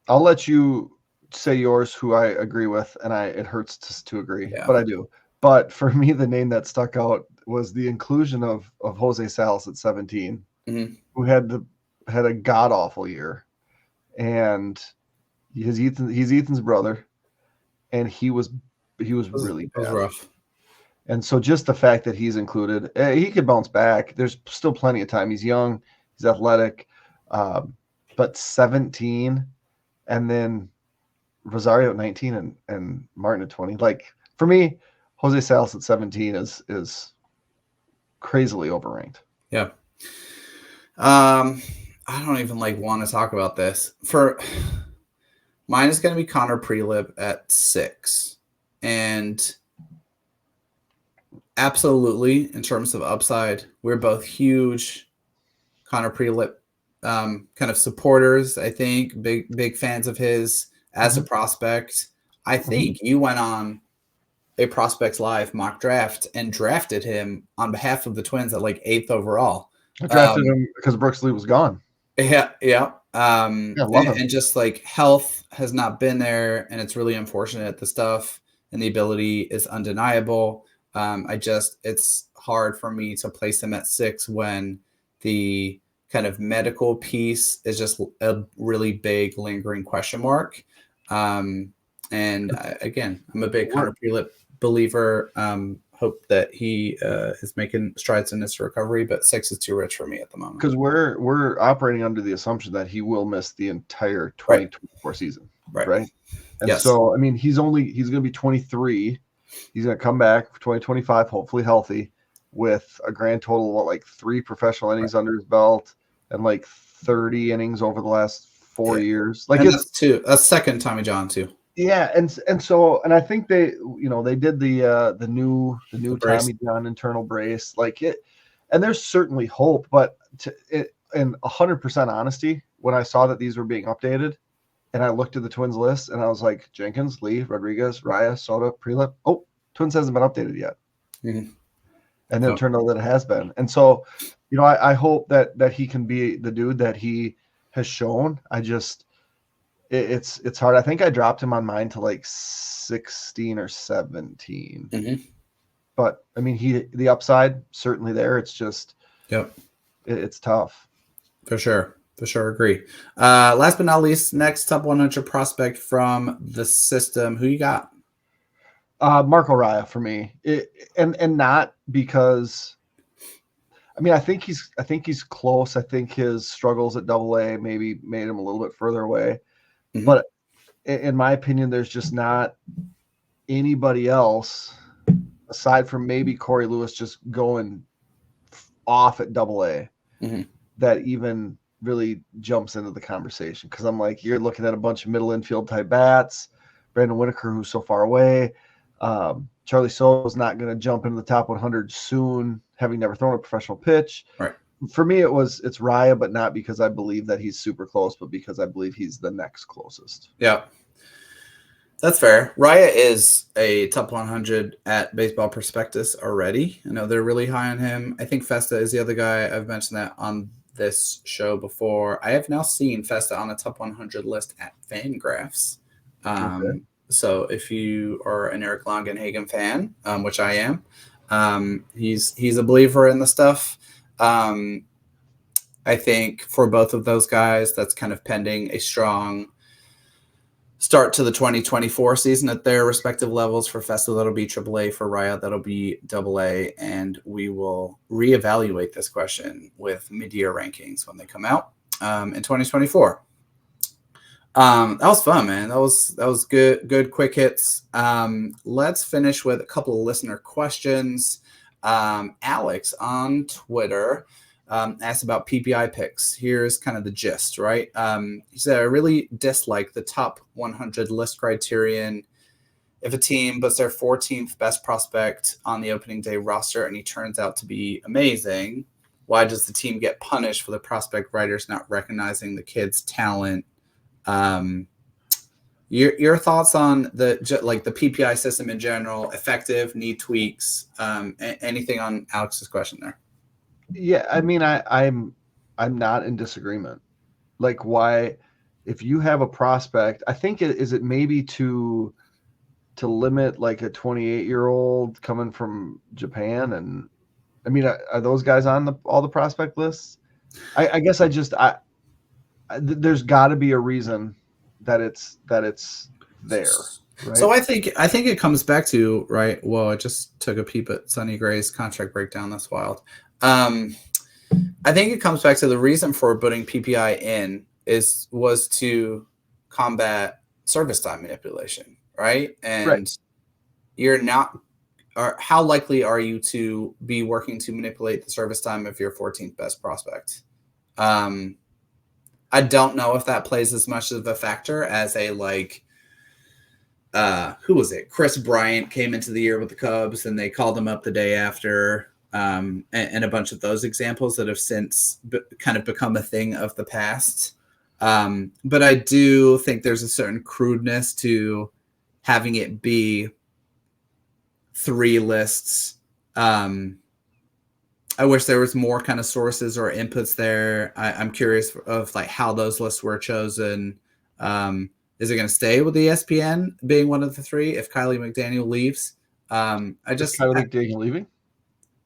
let you say yours, who I agree with, and it hurts to agree, but I do. But for me, the name that stuck out was the inclusion of Jose Salas at 17, who had a god awful year, and he's Ethan's brother, and he was really bad. It was rough. And so just the fact that he's included, he could bounce back. There's still plenty of time. He's young, he's athletic, but 17, and then Rosario at 19 and Martin at 20. Like, for me, Jose Salas at 17 is crazily overranked. Yeah. I don't even want to talk about this. For mine is going to be Connor Prelip at 6. And absolutely, in terms of upside, we're both huge Connor Prelip kind of supporters. I think big fans of his as a prospect. I think you went on a Prospects Live mock draft and drafted him on behalf of the Twins at 8th overall. I drafted him because Brooks Lee was gone. Yeah. Love him. And just health has not been there, and it's really unfortunate. The stuff and the ability is undeniable. It's hard for me to place him at 6 when the kind of medical piece is just a really big lingering question mark. And again, I'm a big Connor Prelip believer. Hope that he is making strides in his recovery, but 6 is too rich for me at the moment. Because we're operating under the assumption that he will miss the entire 2024 season, right? And so, I mean, he's going to be 23. He's going to come back for 2025, hopefully healthy, with a grand total of 3 professional innings under his belt and 30 innings over the last 4 years. That's second Tommy John too. Yeah, and I think they did the new Tommy John internal brace and there's certainly hope, but in 100% honesty, when I saw that these were being updated, and I looked at the Twins list, and I was like, Jenkins, Lee, Rodriguez, Raya, Soto, Prelip. Oh, Twins hasn't been updated yet. And then it turned out that it has been. And so, I hope that he can be the dude that he has shown. It's hard. I think I dropped him on mine to 16 or 17. But I mean, the upside certainly there. It's just, it's tough. For sure. Agree. Last but not least, next top 100 prospect from the system. Who you got? Marco Raya for me, and not because. I mean, I think he's close. I think his struggles at AA maybe made him a little bit further away. But in my opinion, there's just not anybody else aside from maybe Corey Lewis just going off at AA that even really jumps into the conversation. Because I'm like, you're looking at a bunch of middle infield type bats, Brandon Whitaker, who's so far away. Charlie Soto's not going to jump into the top 100 soon, having never thrown a professional pitch. Right. For me, it's Raya, but not because I believe that he's super close, but because I believe he's the next closest. Yeah, that's fair. Raya is a top 100 at Baseball Prospectus already. I know they're really high on him. I think Festa is the other guy. I've mentioned that on this show before. I have now seen Festa on a top 100 list at Fangraphs. So if you are an Eric Longenhagen fan, which I am, he's a believer in the stuff. I think for both of those guys, that's kind of pending a strong start to the 2024 season at their respective levels. For Festa, that'll be AAA. For Raya, that'll be AA. And we will reevaluate this question with mid-year rankings when they come out in 2024. That was fun, man. That was good quick hits. Let's finish with a couple of listener questions. Alex on Twitter asked about PPI picks. Here's kind of the gist, right? He said, I really dislike the top 100 list criterion. If a team puts their 14th best prospect on the opening day roster and he turns out to be amazing, why does the team get punished for the prospect writers not recognizing the kid's talent? Your thoughts on the PPI system in general, effective, need tweaks, anything on Alex's question there? Yeah, I mean, I'm not in disagreement. Like, why, if you have a prospect, I think is it maybe to limit like a 28-year-old coming from Japan, and I mean, are those guys on all the prospect lists? I guess there's got to be a reason that it's there. Right? So I think it comes back to, right. Well, I just took a peep at Sonny Gray's contract breakdown. That's wild. I think it comes back to the reason for putting PPI in was to combat service time manipulation, right? And you're not, or how likely are you to be working to manipulate the service time of your 14th best prospect? I don't know if that plays as much of a factor as a who was it? Chris Bryant came into the year with the Cubs and they called him up the day after. And a bunch of those examples that have since kind of become a thing of the past. But I do think there's a certain crudeness to having it be 3 lists. I wish there was more kind of sources or inputs there. I'm curious of like how those lists were chosen. Is it going to stay with the ESPN being one of the 3 if Kylie McDaniel leaves? Is Kylie McDaniel leaving?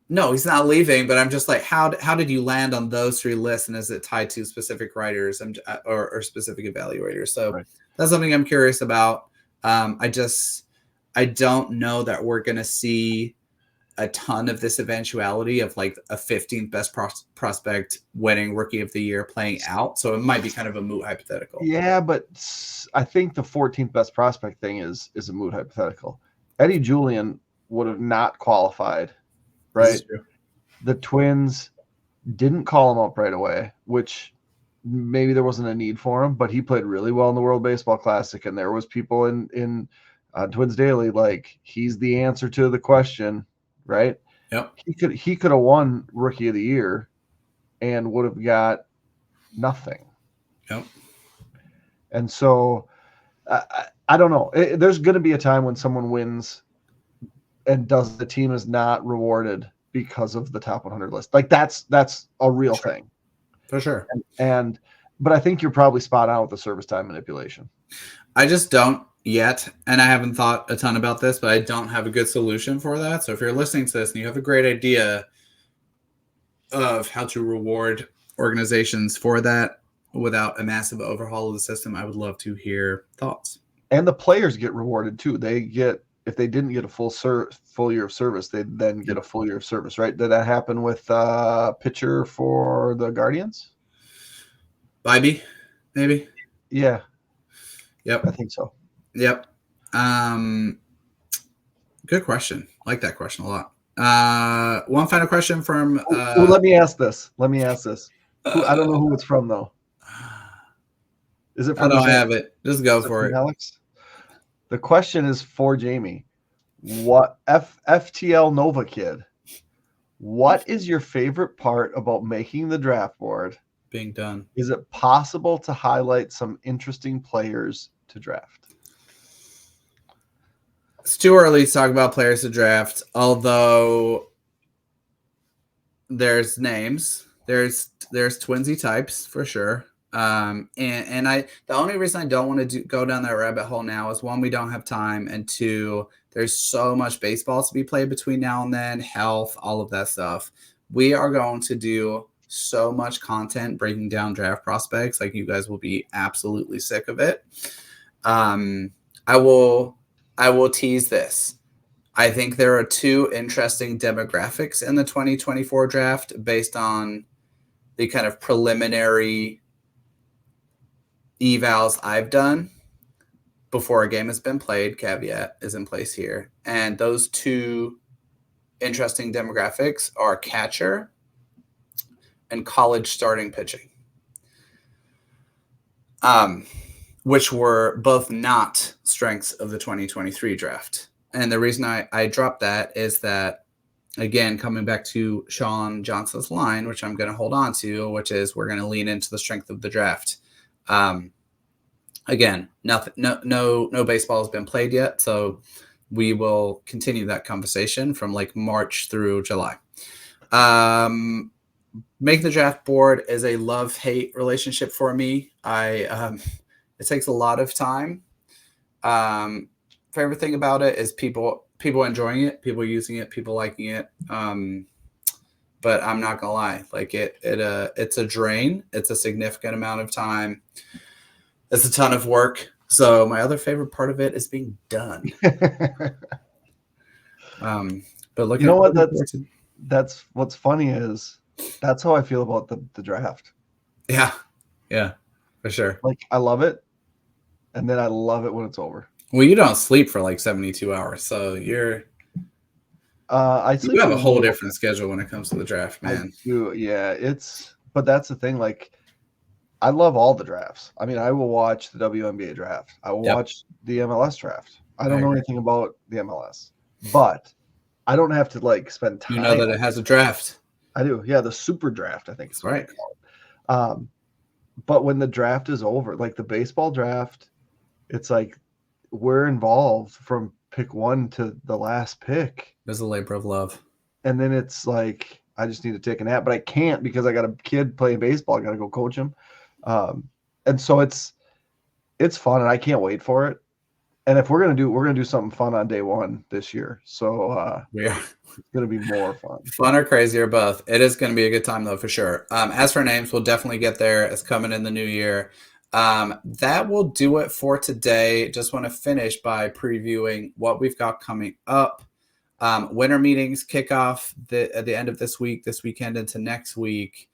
No, he's not leaving, but I'm just like, how did you land on those 3 lists, and is it tied to specific writers or specific evaluators? So That's something I'm curious about. I don't know that we're going to see a ton of this eventuality of like a 15th best prospect winning Rookie of the Year playing out. So it might be kind of a moot hypothetical. Yeah, but I think the 14th best prospect thing is a moot hypothetical. Eddie Julian would have not qualified. Right. The Twins didn't call him up right away, which maybe there wasn't a need for him, but he played really well in the World Baseball Classic. And there was people in Twins Daily, like, he's the answer to the question, right? Yep. He could have won Rookie of the Year and would have got nothing. Yep. And so I don't know. There's going to be a time when someone wins and the team is not rewarded because of the top 100 list. Like that's a real thing. For sure. But I think you're probably spot on with the service time manipulation. I just don't yet. And I haven't thought a ton about this, but I don't have a good solution for that. So if you're listening to this and you have a great idea of how to reward organizations for that without a massive overhaul of the system, I would love to hear thoughts. And the players get rewarded too. They get, if they didn't get a full year of service, they then get a full year of service, right? Did that happen with pitcher for the Guardians? Bybee, maybe? Yeah. Yep. I think so. Yep. Good question. I like that question a lot. One final question from... let me ask this. I don't know who it's from, though. Is it from... I don't have it. Just go for it. Alex? The question is for Jamie. What FTL Nova Kid? What is your favorite part about making the draft board? Being done. Is it possible to highlight some interesting players to draft? It's too early to talk about players to draft, although there's names. There's twinsy types for sure. And the only reason I don't want to go down that rabbit hole now is, one, we don't have time, and two, there's so much baseball to be played between now and then, health, all of that stuff. We are going to do so much content breaking down draft prospects. Like, you guys will be absolutely sick of it. I will tease this. I think there are two interesting demographics in the 2024 draft based on the kind of preliminary evals I've done before a game has been played. Caveat is in place here. And those two interesting demographics are catcher and college starting pitching, which were both not strengths of the 2023 draft. And the reason I dropped that is that, again, coming back to Sean Johnson's line, which I'm going to hold on to, which is we're going to lean into the strength of the draft. Again, no baseball has been played yet, so we will continue that conversation from like March through July. Making the draft board is a love-hate relationship for me. It takes a lot of time. Favorite thing about it is people enjoying it, people using it, people liking it. But I'm not gonna lie, like it's a drain. It's a significant amount of time. It's a ton of work. So my other favorite part of it is being done. But looking, you know what? That's what's funny is that's how I feel about the draft. Yeah, for sure. Like, I love it, and then I love it when it's over. Well, you don't sleep for like 72 hours, so you have a whole different schedule when it comes to the draft, man. Yeah, but that's the thing. Like, I love all the drafts. I mean, I will watch the WNBA draft. I will watch the MLS draft. I don't know anything about the MLS, but I don't have to like spend time. You know that it has a draft. I do. Yeah, the super draft, I think that's right. But when the draft is over, like the baseball draft, it's like we're involved from pick one to the last pick. There's a labor of love. And then it's like, I just need to take a nap, but I can't because I got a kid playing baseball. I got to go coach him. And so it's fun, and I can't wait for it. And if we're going to do something fun on day one this year. So it's going to be more fun. Fun or crazy or both. It is going to be a good time though, for sure. As for names, we'll definitely get there. It's coming in the new year. That will do it for today. Just want to finish by previewing what we've got coming up. Winter meetings kick off at the end of this weekend into next week.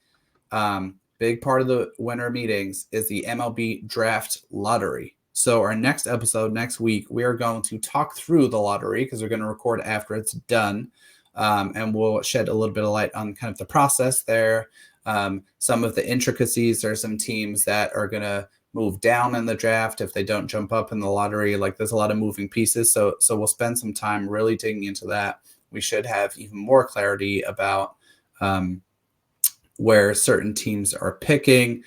Big part of the winter meetings is the MLB draft lottery. So our next episode next week, we are going to talk through the lottery because we're going to record after it's done. And we'll shed a little bit of light on kind of the process there. Some of the intricacies. There are some teams that are going to move down in the draft if they don't jump up in the lottery. Like, there's a lot of moving pieces. So we'll spend some time really digging into that. We should have even more clarity about where certain teams are picking.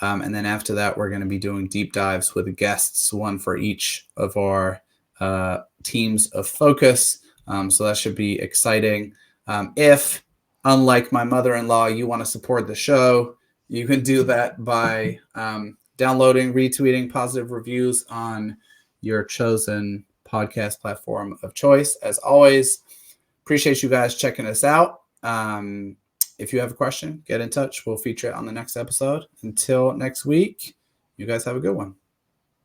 And then after that, we're going to be doing deep dives with guests, one for each of our teams of focus. So that should be exciting. If, unlike my mother-in-law, you want to support the show, you can do that by downloading, retweeting positive reviews on your chosen podcast platform of choice. As always, appreciate you guys checking us out. If you have a question, get in touch. We'll feature it on the next episode. Until next week, you guys have a good one.